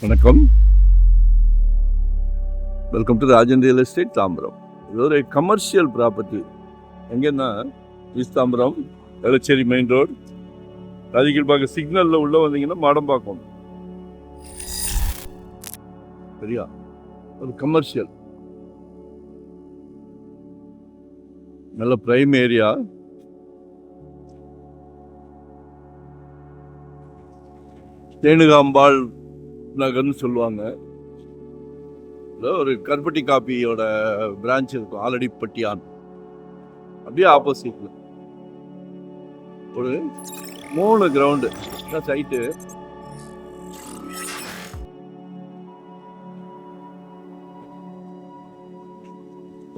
வணக்கம், welcome to Rajan real estate Tambaram. இது ஒரு கமர்ஷியல் ப்ராப்பர்ட்டி. எங்கன்னா ஈஸ்ட் தாம்பரம், எலச்சேரி மெயின் ரோடு, ராஜகிரிபாக்கம் சிக்னலில் உள்ள வந்தீங்கன்னா மாடம்பாக்கம். சரியா? ஒரு கமர்ஷியல், நல்ல பிரைம் ஏரியா. தேனுகாம்பாள் நகர்னு சொல்லுவாங்க. ஒரு கருப்பட்டி காப்பியோட பிரான்ச் இருக்கும், ஆல்ரெடி பட்டியான். அப்படியே ஆப்போசிட்ல ஒரு 3 கிரவுண்டு சைட்டு.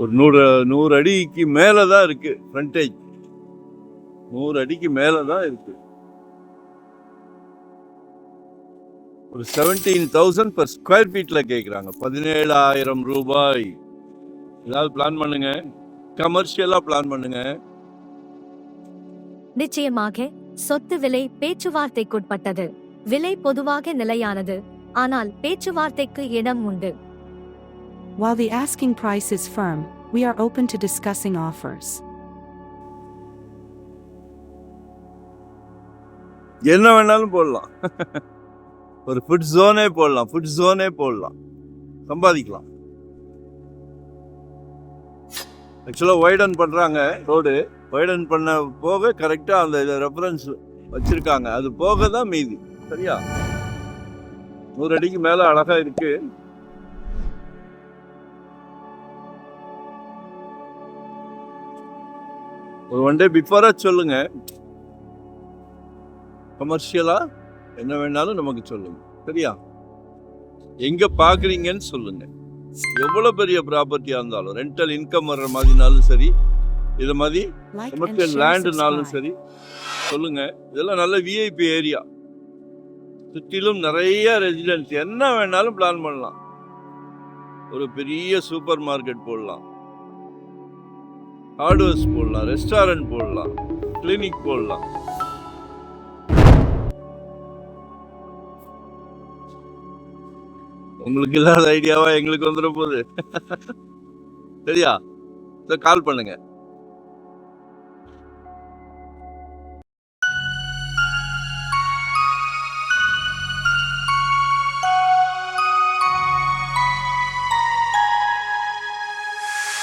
ஒரு 100 அடிக்கு மேலதான் இருக்கு ஃப்ரண்டேஜ். 100 அடிக்கு மேலதான் இருக்கு. ஒரு 17,000 per ஸ்கொயர் ஃபீட்ல கேட்குறாங்க. 17,000 ரூபாய். ஏதாவது பிளான் பண்ணுங்க, கமர்ஷியலா பிளான் பண்ணுங்க. நிச்சயமாக சொத்து விலை பேச்சுவார்த்தைக்குட்பட்டது. விலை பொதுவாக நிலையானது, ஆனால் பேச்சுவார்த்தைக்கு இடம் உண்டு. While the asking price is firm, we are open to discussing offers. என்ன வேணாலும் போடலாம். ஒரு ஃபுட் ஜோனே போடலாம், சம்பாதிக்கலாம். ஆக்சுவலாக வைடன் பண்ணுறாங்க ரோடு. வைடன் பண்ண போக கரெக்டாக அந்த ரெஃபரன்ஸ் வச்சுருக்காங்க, அது போக தான் மீதி. சரியா? 100 அடிக்கு மேலே அழகாக இருக்கு. ஒரு 1 day பிஃபோராக சொல்லுங்க. கமர்ஷியலா என்ன வேணாலும் நமக்கு சொல்லுங்க. சரியா? எங்க பாக்குறீங்கன்னு சொல்லுங்க. எவ்வளவு பெரிய ப்ராப்பர்ட்டியா இருந்தாலும், ரெண்டல் இன்கம் வர்ற மாதிரினாலும் சரி, இது மாதிரி கமர்ஷியல் லேண்டுனாலும் சரி சொல்லுங்க. இதெல்லாம் நல்ல விஐபி ஏரியா, சுற்றிலும் நிறைய ரெசிடென்ஸ். என்ன வேணாலும் பிளான் பண்ணலாம். ஒரு பெரிய சூப்பர் மார்க்கெட் போடலாம், ஹார்ட்வேர்ஸ் போடலாம், ரெஸ்டாரண்ட் போடலாம், கிளினிக் போடலாம். உங்களுக்கு இல்லாத ஐடியாவா எங்களுக்கு வந்துட போகுது. சரியா? கால் பண்ணுங்க.